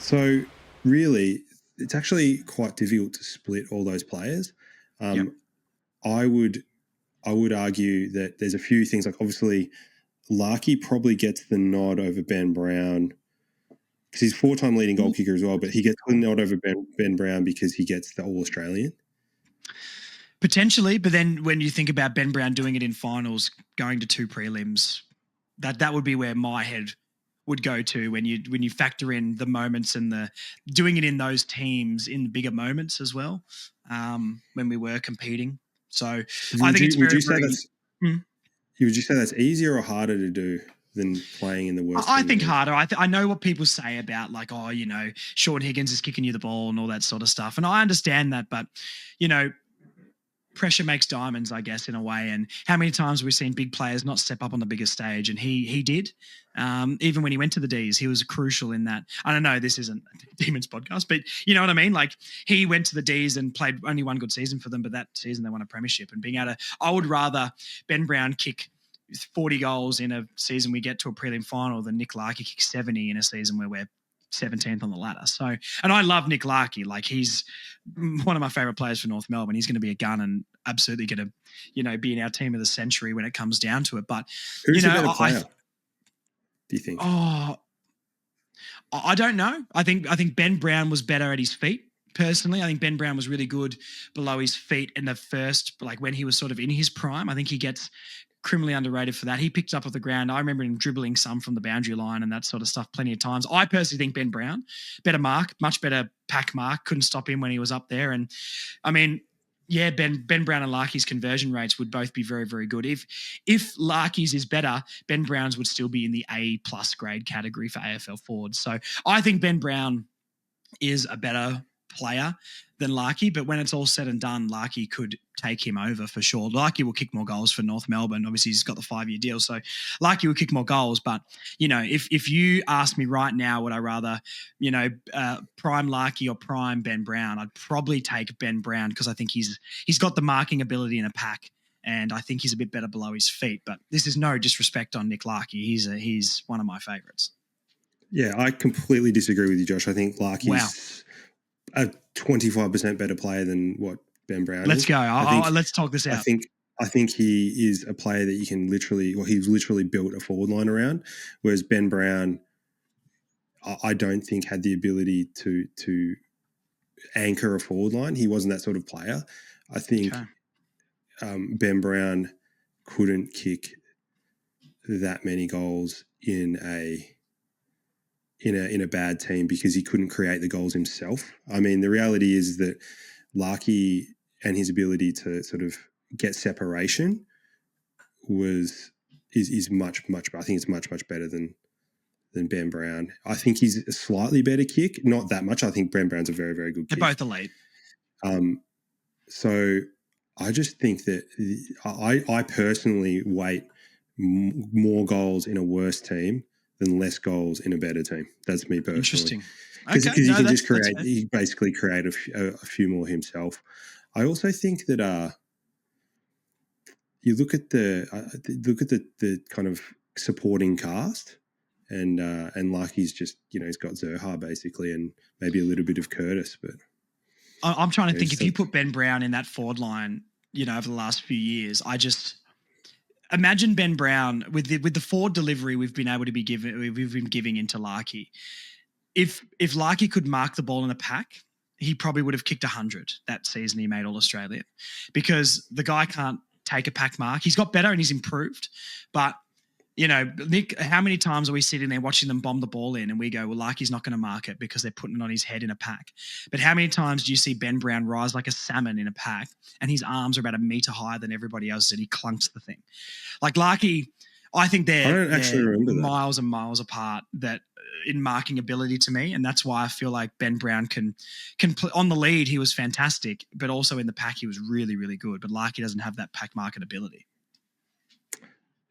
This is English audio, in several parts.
So really, it's actually quite difficult to split all those players. Yep. Um, I would argue that there's a few things, like obviously Larkey probably gets the nod over Ben Brown because he's 4-time leading goal kicker as well, but he gets the nod over Ben Brown because he gets the All-Australian. Potentially, but then when you think about Ben Brown doing it in finals, going to 2 prelims, that would be where my head would go to when you factor in the moments and the doing it in those teams in the bigger moments as well, when we were competing. So I think it's Would very, you say very. that's would you say that's easier or harder to do than playing in the worst I team think in the league? harder. I know what people say about like, oh, Sean Higgins is kicking you the ball and all that sort of stuff, and I understand that, but pressure makes diamonds, I guess, in a way. And how many times we've seen big players not step up on the biggest stage, and he did. Even when he went to the D's, he was crucial in that. I don't know, this isn't a Demons podcast, but you know what I mean? Like, he went to the D's and played only one good season for them, but that season they won a premiership. And being able to, I would rather Ben Brown kick 40 goals in a season we get to a prelim final than Nick Larkey kick 70 in a season where we're 17th on the ladder. So, and I love Nick Larkey. Like, he's one of my favorite players for North Melbourne. He's going to be a gun and absolutely going to, be in our team of the century when it comes down to it. But Who's a better player, do you think? Oh, I don't know. I think Ben Brown was better at his feet. Personally, I think Ben Brown was really good below his feet in the first, like when he was sort of in his prime. I think he gets criminally underrated for that. He picked up off the ground. I remember him dribbling some from the boundary line and that sort of stuff plenty of times. I personally think Ben Brown, better mark, much better pack mark, couldn't stop him when he was up there. And I mean, yeah, Ben Brown and Larkey's conversion rates would both be very, very good. If Larkey's is better, Ben Brown's would still be in the A+ grade category for AFL forwards. So I think Ben Brown is a better player than Larkey, but when it's all said and done, Larkey could take him over for sure. Larkey will kick more goals for North Melbourne. Obviously, he's got the 5-year deal, so Larkey will kick more goals. But if you ask me right now, would I rather, prime Larkey or prime Ben Brown? I'd probably take Ben Brown because I think he's got the marking ability in a pack. And I think he's a bit better below his feet. But this is no disrespect on Nick Larkey. He's one of my favourites. Yeah, I completely disagree with you, Josh. I think Larkey's a 25% better player than what Ben Brown Let's is. go. Let's talk this out. I think he is a player that you can he's literally built a forward line around, whereas Ben Brown, I don't think had the ability to anchor a forward line. He wasn't that sort of player. I think Ben Brown couldn't kick that many goals in a bad team because he couldn't create the goals himself. I mean, the reality is that Larkey and his ability to sort of get separation is much better. I think it's much better than Ben Brown. I think he's a slightly better kick, not that much. I think Ben Brown's a very, very good kick. They're both elite. So I just think that I personally weight more goals in a worse team than less goals in a better team. That's me personally. Interesting. Because he can just create, he basically create a few more himself. I also think that you look at the kind of supporting cast, and Larkey's just he's got Zerha basically, and maybe a little bit of Curtis, but I'm trying to think if you put Ben Brown in that forward line, over the last few years, I just imagine Ben Brown with the forward delivery we've been giving into Larkey. If Larkey could mark the ball in a pack, he probably would have kicked 100 that season he made All-Australian, because the guy can't take a pack mark. He's got better and he's improved, but Nick, how many times are we sitting there watching them bomb the ball in and we go, well, Larkey's not going to mark it because they're putting it on his head in a pack. But how many times do you see Ben Brown rise like a salmon in a pack and his arms are about a metre higher than everybody else and he clunks the thing? Like Larkey, I think they're miles and miles apart that in marking ability to me, and that's why I feel like Ben Brown can on the lead he was fantastic, but also in the pack he was really, really good. But Larkey doesn't have that pack market ability.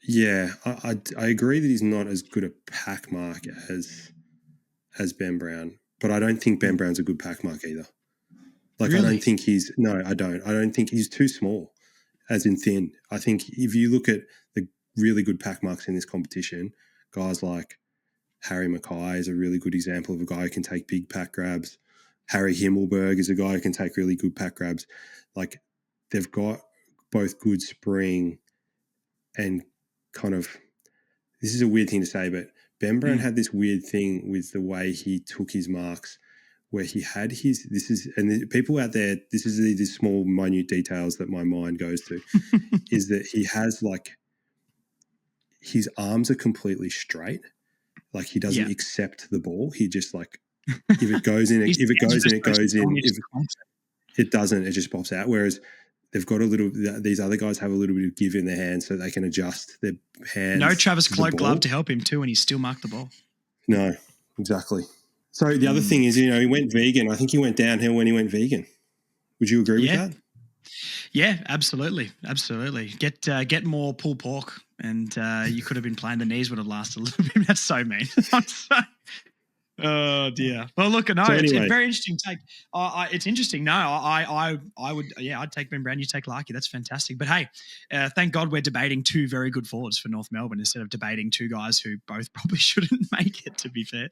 Yeah, I agree that he's not as good a pack mark as Ben Brown, but I don't think Ben Brown's a good pack mark either. Like, really? I don't think I don't think he's too small, as in thin. I think if you look at the really good pack marks in this competition, guys like Harry Mackay is a really good example of a guy who can take big pack grabs. Harry Himmelberg is a guy who can take really good pack grabs. Like, they've got both good spring and kind of, this is a weird thing to say, but Ben Brown had this weird thing with the way he took his marks, where he had his, and people out there, this is the small, minute details that my mind goes to, is that he has like, his arms are completely straight. Like, he doesn't accept the ball. He just like, if it goes in, if it goes in, it goes in. If it doesn't, it just pops out. Whereas they've got these other guys have a little bit of give in their hands so they can adjust their hands. No Travis Cloak glove to help him too, and he still marked the ball. No, exactly. So the other thing is, he went vegan. I think he went downhill when he went vegan. Would you agree with that? Yeah, absolutely. Absolutely. Get more pulled pork, and you could have been playing. The knees would have lasted a little bit. That's so mean. Oh dear. Well, look, no, it's a very interesting take. It's interesting. No, I would, I'd take Ben Brown. You take Larkey. That's fantastic. But hey, thank God we're debating two very good forwards for North Melbourne instead of debating two guys who both probably shouldn't make it, to be fair.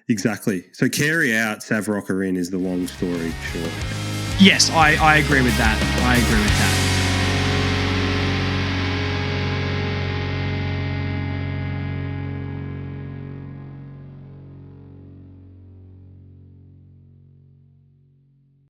Exactly. So Carey out, Sav Rocker in is the long story short. Yes, I agree with that.